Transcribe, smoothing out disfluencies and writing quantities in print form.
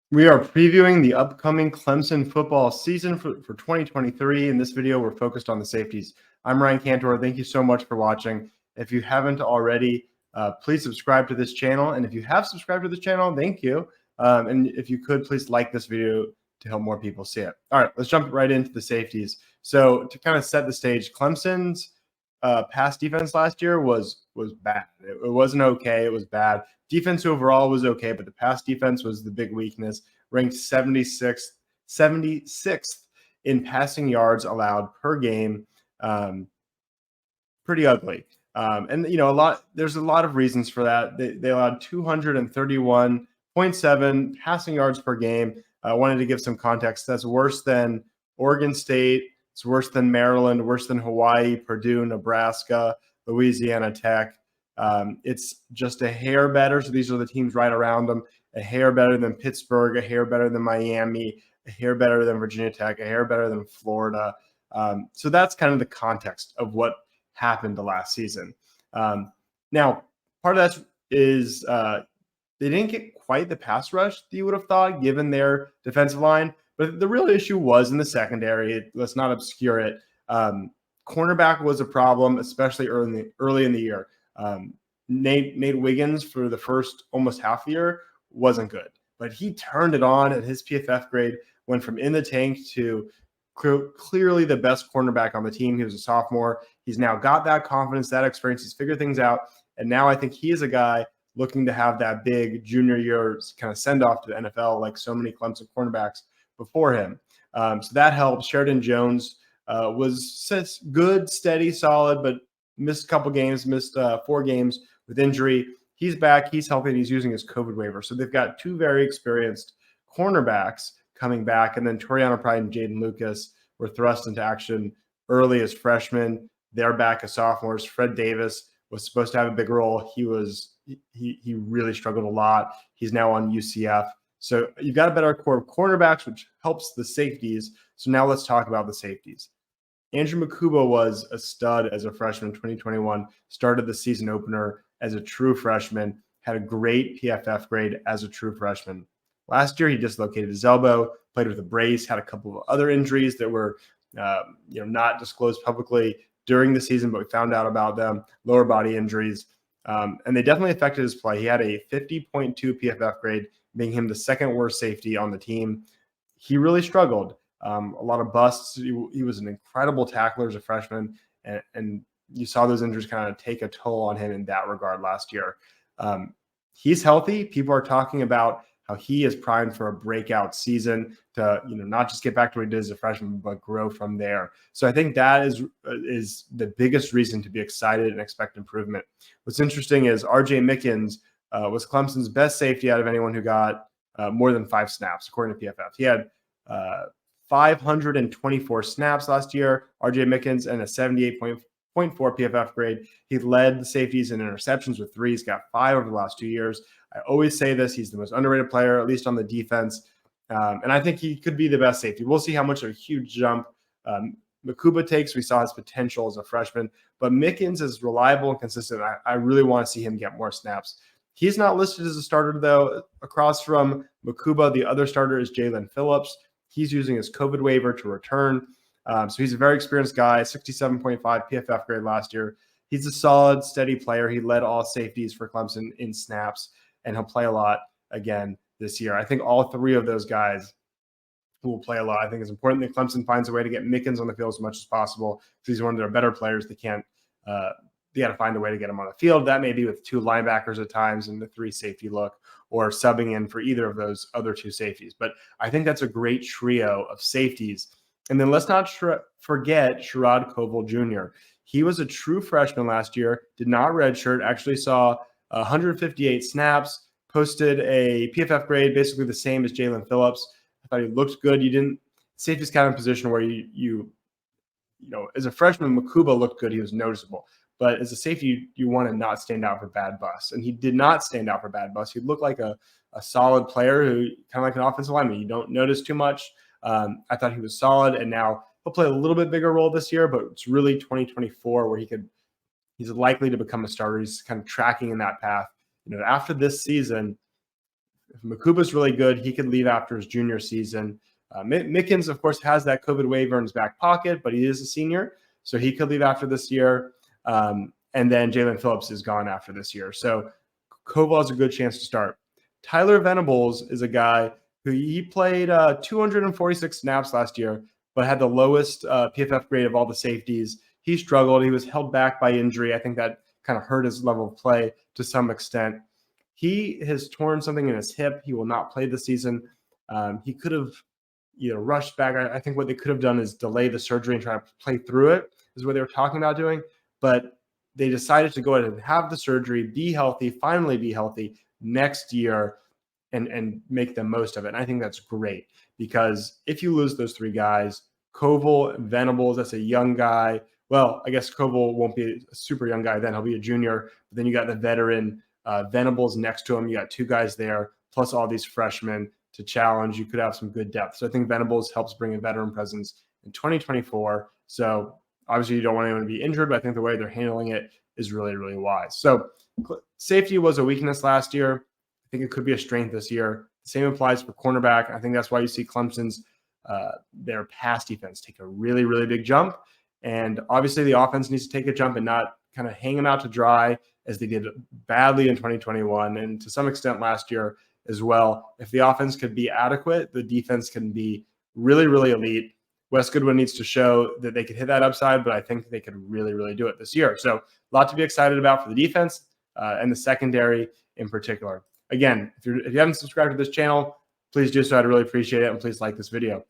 We are previewing the upcoming Clemson football season for 2023. In this video, we're focused on the safeties. I'm Ryan Cantor. Thank you so much for watching. If you haven't already, please subscribe to this channel. And if you have subscribed to this channel, thank you. And if you could, please like this video to help more people see it. All right, let's jump right into the safeties. So to kind of set the stage, Clemson's pass defense last year was bad. It wasn't okay. It was bad. Defense overall was okay, but the pass defense was the big weakness. Ranked 76th in passing yards allowed per game. Pretty ugly. And there's a lot of reasons for that. They allowed 231.7 passing yards per game. I wanted to give some context. That's worse than Oregon State. It's worse than Maryland, worse than Hawaii, Purdue, Nebraska, Louisiana Tech. It's just a hair better. So these are the teams right around them. A hair better than Pittsburgh, a hair better than Miami, a hair better than Virginia Tech, a hair better than Florida. So that's kind of the context of what happened the last season. Now, part of that is they didn't get quite the pass rush that you would have thought given their defensive line. But the real issue was in the secondary. Let's not obscure it. Cornerback was a problem, especially early in the year. Nate Wiggins for the first almost half the year wasn't good, but he turned it on, and his PFF grade went from in the tank to clearly the best cornerback on the team. He was a sophomore. He's now got that confidence, that experience. He's figured things out, and now I think he is a guy looking to have that big junior year kind of send off to the NFL, like so many Clemson cornerbacks before him. So that helps. Sheridan Jones was good, steady, solid, but missed a couple games, missed 4 games with injury. He's back. He's healthy. And he's using his COVID waiver. So they've got 2 very experienced cornerbacks coming back. And then Toriano Pride and Jaden Lucas were thrust into action early as freshmen. They're back as sophomores. Fred Davis was supposed to have a big role. He really struggled a lot. He's now on UCF. So you've got a better core of cornerbacks, which helps the safeties. So now let's talk about the safeties. Andrew Makuba was a stud as a freshman in 2021, started the season opener as a true freshman, had a great PFF grade as a true freshman. Last year, he dislocated his elbow, played with a brace, had a couple of other injuries that were not disclosed publicly during the season, but we found out about them, lower body injuries. And they definitely affected his play. He had a 50.2 PFF grade, making him the second worst safety on the team. He really struggled. A lot of busts. He was an incredible tackler as a freshman, and you saw those injuries kind of take a toll on him in that regard last year. He's healthy. People are talking about how he is primed for a breakout season to, not just get back to what he did as a freshman, but grow from there. So I think that is the biggest reason to be excited and expect improvement. What's interesting is RJ Mickens was Clemson's best safety out of anyone who got more than 5 snaps, according to PFF. He had 524 snaps last year. RJ Mickens and a 78.4 PFF grade. He led the safeties in interceptions with 3. He's got 5 over the last 2 years. I always say this. He's the most underrated player, at least on the defense. And I think he could be the best safety. We'll see how much of a huge jump Makuba takes. We saw his potential as a freshman. But Mickens is reliable and consistent. I really want to see him get more snaps. He's not listed as a starter, though. Across from Makuba, the other starter is Jalen Phillips. He's using his COVID waiver to return. So he's a very experienced guy, 67.5 PFF grade last year. He's a solid, steady player. He led all safeties for Clemson in snaps, and he'll play a lot again this year. I think all 3 of those guys will play a lot. I think it's important that Clemson finds a way to get Mickens on the field as much as possible because he's one of their better players. They got to find a way to get him on the field. That may be with 2 linebackers at times and the 3 safety look, or subbing in for either of those other 2 safeties. But I think that's a great trio of safeties. And then let's not forget Sherrod Koval Jr. He was a true freshman last year, did not redshirt, actually saw 158 snaps, posted a PFF grade basically the same as Jalen Phillips. I thought he looked good. Safety's kind of a position where you as a freshman, Makuba looked good. He was noticeable. But as a safety, you want to not stand out for bad busts. And he did not stand out for bad busts. He looked like a solid player who kind of like an offensive lineman. You don't notice too much. I thought he was solid, and now he'll play a little bit bigger role this year, but it's really 2024 where he's likely to become a starter. He's kind of tracking in that path. After this season, if Makuba's really good, he could leave after his junior season. Mickens, of course, has that COVID waiver in his back pocket, but he is a senior, so he could leave after this year. And then Jalen Phillips is gone after this year. So Koval has a good chance to start. Tyler Venables is a guy who he played 246 snaps last year, but had the lowest PFF grade of all the safeties. He struggled. He was held back by injury. I think that kind of hurt his level of play to some extent. He has torn something in his hip. He will not play this season. He could have rushed back. I think what they could have done is delay the surgery and try to play through it, is what they were talking about doing. But they decided to go ahead and have the surgery, be healthy, finally be healthy next year, and make the most of it. And I think that's great, because if you lose those three guys, Koval, Venables, that's a young guy. Well, I guess Koval won't be a super young guy then. He'll be a junior. But then you got the veteran Venables next to him. You got two guys there, plus all these freshmen to challenge. You could have some good depth. So I think Venables helps bring a veteran presence in 2024. So obviously you don't want anyone to be injured, but I think the way they're handling it is really, really wise. So safety was a weakness last year. I think it could be a strength this year. The same applies for cornerback. I think that's why you see Clemson's their pass defense take a really, really big jump. And obviously the offense needs to take a jump and not kind of hang them out to dry as they did badly in 2021 and to some extent last year as well. If the offense could be adequate, the defense can be really, really elite. Wes Goodwin needs to show that they could hit that upside, but I think they could really, really do it this year. So a lot to be excited about for the defense and the secondary in particular. Again, if you haven't subscribed to this channel, please do so. I'd really appreciate it. And please like this video.